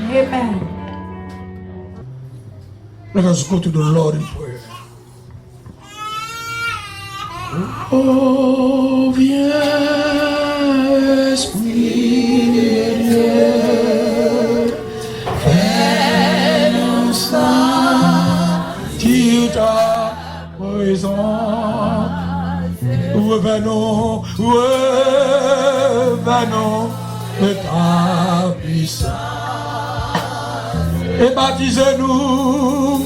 Amen. Let us go to the Lord in prayer. Oh, viens, Esprit de Dieu, fais-nous sentir ta présence. Revenons de ta puissance et baptise-nous.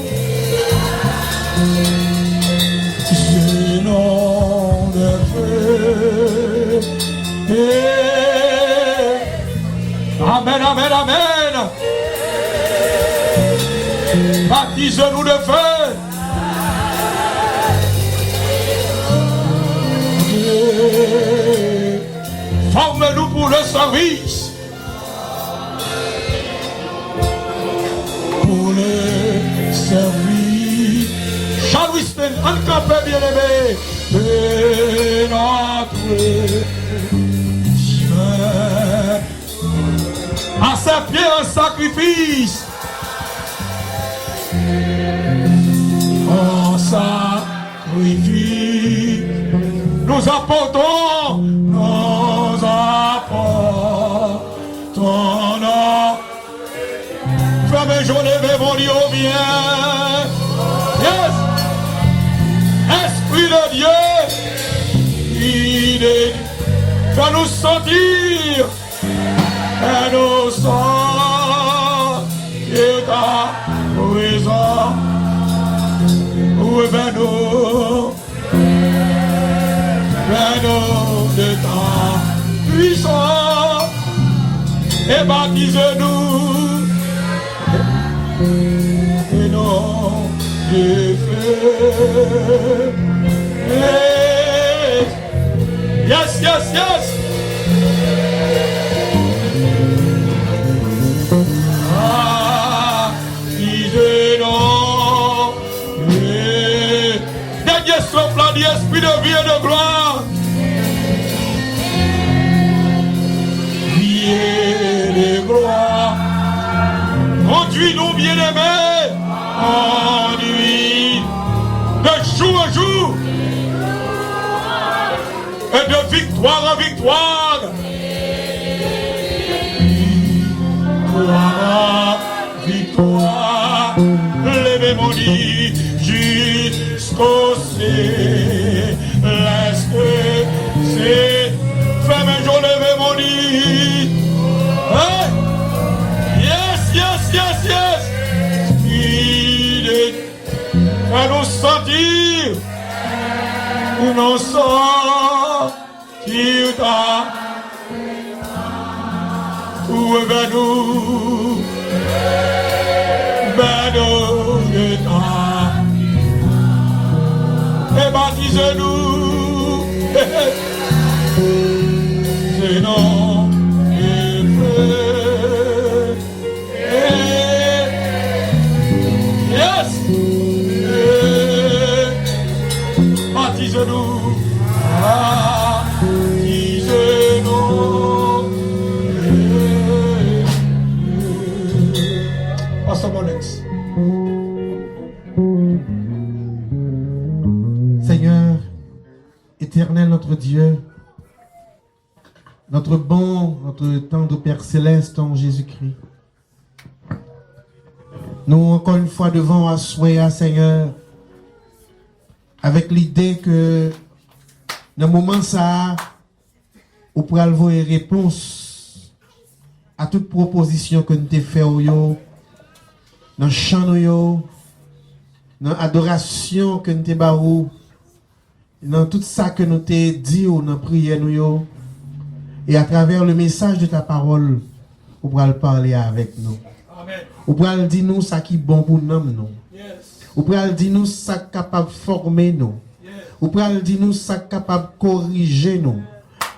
Amen, amen, amen. Baptise-nous de feu. Forme-nous pour le service. Pour le service. Shall we stand encampé, bien-aimé, de notre Dieu. À ses pieds un sacrifice. En sacrifice. Nous apportons. Fermez, je lève mon Dieu bien. Yes. Esprit de Dieu, il est. Fais-nous sentir. Fais-nous sentir ta présence. Revenons. Fais-nous de ta puissance. Et baptise-nous. Et non de feu. Yes, yes, yes. Baptise-nous. Dernier souffle de esprit de vie et de gloire. Vie et de gloire. Conduis-nous, bien-aimés, conduis de jour en jour et de victoire en victoire. Victoire, victoire, levez mon lit jusqu'au céleste. C'est fais mes jours, levez mon lit. Hey! Yes, yes, yes. Il est à nous sentir. Nous sentir ta. Revenons. Venons de ta. Et baptise-nous. C'est non. Baptise-nous, baptise-nous. Pastor Bonex. Seigneur, éternel notre Dieu, notre bon, notre tendre Père Céleste en Jésus-Christ. Nous, encore une fois, devant asseoir, Seigneur, avec l'idée que, dans le moment ça, vous pourrez avoir une réponse à toute proposition que nous t'ai fait, dans le chant, dans l'adoration que nous t'ai barou, dans tout ça que nous t'ai dit, dans la prière, et à travers le message de ta parole, vous pourrez parler avec nous. Vous pourrez dire nous ça qui est bon pour nous. Vous pourrez dire nous ça capable de former nous. Vous pourrez dire nous ça capable de corriger nous.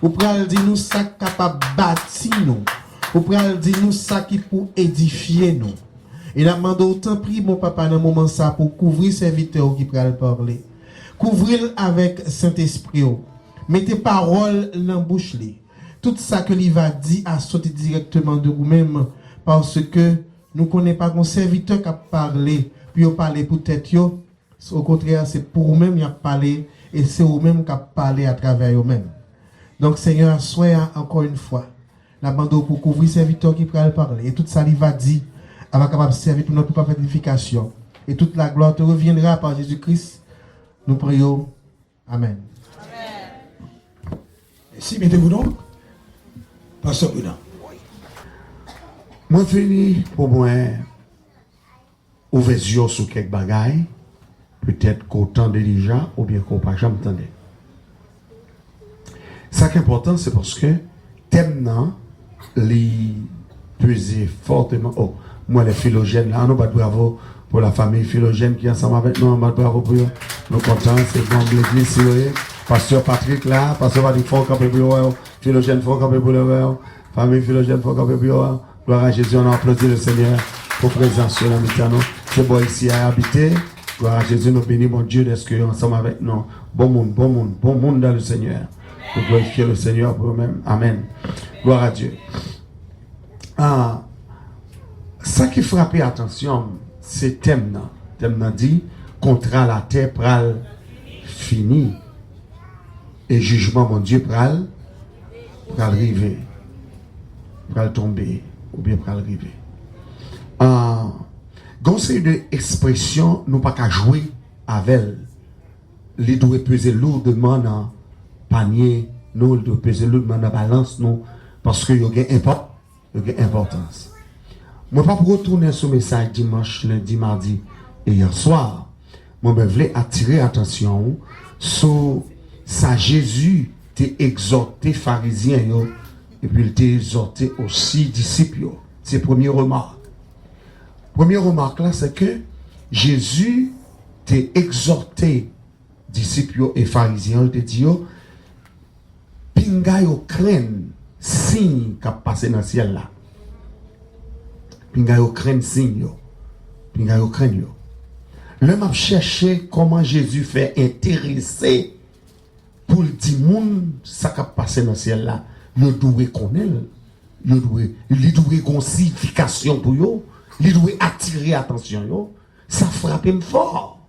Vous pourrez dire nous ça capable de bâtir nous. Vous pourrez dire nous ça qui pour édifier nous. Et la demande autant prie mon papa dans le moment ça pour couvrir serviteur qui pourra parler. Couvrir avec Saint-Esprit. Mettez parole dans la bouche. Tout ça que lui va dire à sauter directement de vous-même parce que nous ne connaissons pas un serviteur qui a parlé, puis il parlé pour tête. Au contraire, c'est pour vous-même qu'il a parlé, et c'est vous-même qui a parlé à travers vous-même. Donc, Seigneur, sois encore une fois, la bande pour couvrir le serviteur qui peut parler. Et tout ça, il va dire, elle va capable de servir pour notre propre édification. Et toute la gloire te reviendra par Jésus-Christ. Nous prions. Amen. Si, mettez-vous donc. Pasteur Boudan. Moi, fini pour moi, ouvrir les yeux sur quelques bagailles, peut-être qu'au temps déjà, ou bien qu'on pas jamais entendu. Ça qui est important, c'est parce que thème les peser fortement. Oh, moi, les philogènes, là, nous, bravo pour la famille philogène qui est ensemble avec nous, bravo pour eux. Nous contents, c'est bon, l'église, c'est Pasteur Patrick là, Pasteur Patrick faut camper pour eux, philogène faut camper pour eux, famille philogène faut camper pour eux. Gloire à Jésus, on a applaudi le Seigneur pour présence sur la mitano. C'est bon ici à habiter. Gloire à Jésus, nous bénissons mon Dieu d'être que ensemble avec nous. Bon monde dans le Seigneur. Pour glorifier le Seigneur pour eux-mêmes. Amen. Gloire à Dieu. Ah, ça qui frappe attention, c'est thème. Thème dit, contrat la terre pral fini. Et jugement, mon Dieu, pral arriver. Pral tomber. Ou bien pral arriver. Conseil de expression, nous pas qu'à jouer avec elle. Les doit peser lourdement dans panier, nous doit peser lourdement dans balance, nous, parce que il y a importance. Moi pas pour retourner ce message dimanche, lundi, mardi et hier soir. Moi je voulais attirer attention sur ça Jésus t'a exhorté pharisiens et puis il t'a exhorté aussi disciples. C'est la première remarque. Première remarque là, c'est que Jésus t'a exhorté disciples et pharisiens, il t'a dit pinga yo crainte signe qui a passé dans le ciel là. Pinga yo crainte signe yo. Pinga yo crainte yo. Le m'a cherché comment Jésus fait intéresser pour le dire moun ça qui a passé dans le ciel là. Yo doit connaître, yo doit gon signification pour yo. Il doit attirer attention. Yo. Ça frappe fort.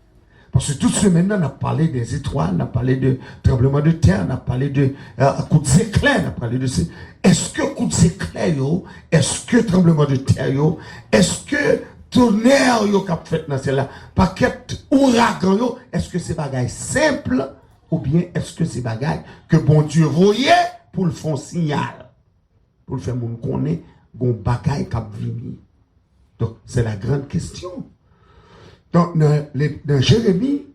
Parce que toute semaine, on a parlé des étoiles, on a parlé de tremblement de terre, on a parlé de coups d'éclair, on a parlé de... Est-ce que coups d'éclair, est-ce que tremblement de terre, est-ce que tonnerre yo qu'a fait dans celle-là, paquet ouragan, est-ce que c'est bagaille simple ou bien est-ce que c'est bagaille que bon Dieu voyait pour le faire signal, pour le faire moun connaît, gon bagaille qu'a vini. Donc, c'est la grande question. Donc, dans Jérémie,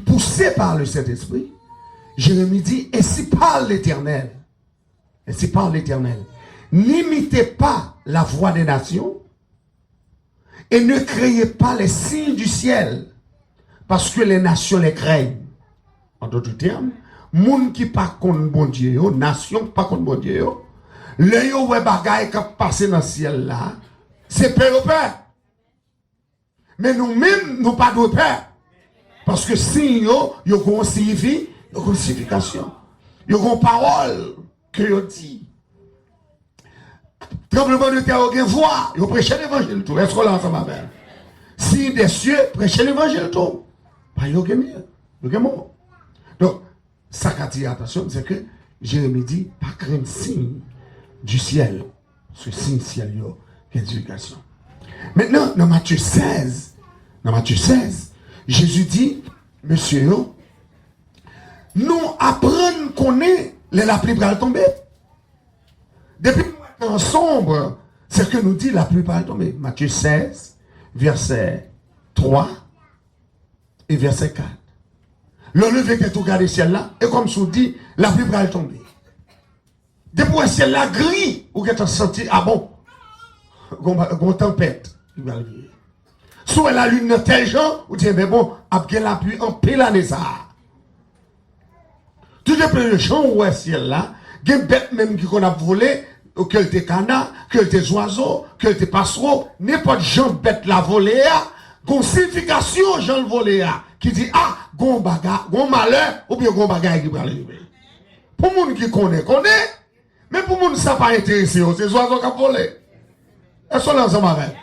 poussé par le Saint-Esprit, Jérémie dit, ainsi parle l'Éternel. Ainsi parle l'Éternel. N'imitez pas la voix des nations et ne créez pas les signes du ciel parce que les nations les craignent. En d'autres termes, moun qui pas contre bon Dieu, nation pas contre bon Dieu, le yo wè bagay qui passe dans le ciel là, c'est peur au peur. Mais nous-mêmes, nous pas de peur. Parce que si yo ont signifié, yo ont signification. Yo ont parole que yo dit. Tremblement de terre, yo voix, yo prêche l'évangile tout. Est-ce qu'on l'a ensemble avec? Si des cieux, prêche l'évangile tout. Pas yo gen mieux. Yo gen mot. Donc, ça qu'a dit attention, c'est que Jérémie dit, pas craindre signe du ciel. Ce signe ciel, yo, éducation. Maintenant, dans Matthieu 16, Jésus dit, monsieur, nous apprenons qu'on est la pluie va tomber. Depuis le temps sombre, c'est que nous dit la pluie va tomber. Matthieu 16, verset 3 et verset 4. Le lever que tout regarde le ciel là, et comme ça dit, la pluie va tomber. Depuis le ciel là gris, ou que tu as senti, ah bon, une tempête, il va arriver. Soit la lune de tel genre, ou dit, mais bon, après la pluie, en pile l'année ça. Tout dépend du champ où est le ciel là, il y a des bêtes même qui qu'on a volé, que des canards, que des oiseaux, que des passereaux, n'importe gens bête la volée, qu'on signification gens le volé, qui dit, ah, gon bagarre, gon malheur, ou bien gon bagarre qui va arriver. Pour les gens qui connaissent, mais pour les gens qui ne sont pas intéressés, c'est les oiseaux qui ont volé. Elles sont ensemble avec.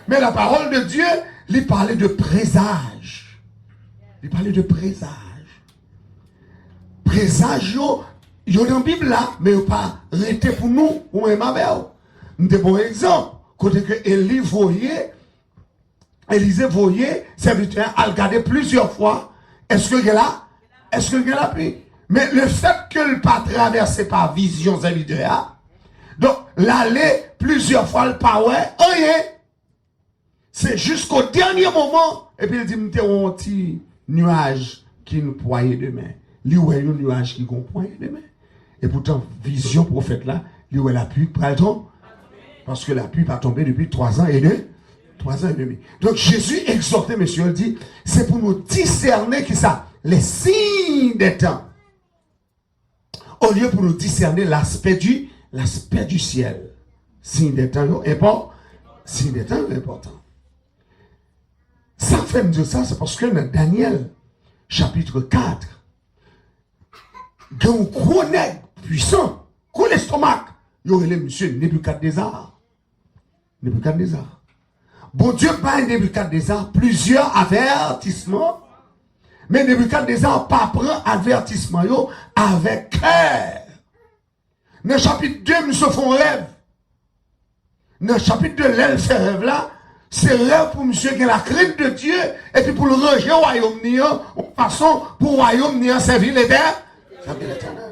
Mais la parole de Dieu, il parlait de présage. Il parlait de présage. Présage, il y a dans la Bible là, mais il n'y a pas arrêté pour nous, ou même avec vous. Nous avons un exemple. Côté que Élisée voyait, serviteur, à regarder plusieurs fois. Est-ce que il est là? Est-ce que il est là? Mais le fait que le pas traversé par vision serviteur, donc l'aller plusieurs fois, le pas ouais, rien. C'est jusqu'au dernier moment. Et puis il dit, nous avons un petit nuage qui nous poignait demain. Lui, ouais, un nuage qui nous poignait demain. Et pourtant, vision prophète là, lui, ouais, la pluie, pardon. Parce que la pluie va tomber depuis 3 ans et demi. 3 ans et demi. Donc Jésus exhortait, monsieur, il dit, c'est pour nous discerner qui ça, les signes des temps. Au lieu pour nous discerner l'aspect du ciel. Signe des temps, important. Signe des temps, important. Ça fait me dire ça, c'est parce que dans Daniel, chapitre 4, il y a un gros nègre puissant, gros l'estomac. Il y aurait le monsieur Nebuchadnezzar. Nebuchadnezzar. Bon Dieu parle Nebuchadnezzar plusieurs avertissements, mais Nebuchadnezzar pas prend avertissement yo avec cœur. Dans le chapitre 2, nous se font rêve. Dans le chapitre 2, l'elle fait rêve là, c'est rêve pour monsieur qui a la crainte de Dieu, et puis pour le ranger au royaume, en façon pour le royaume servir l'éternel.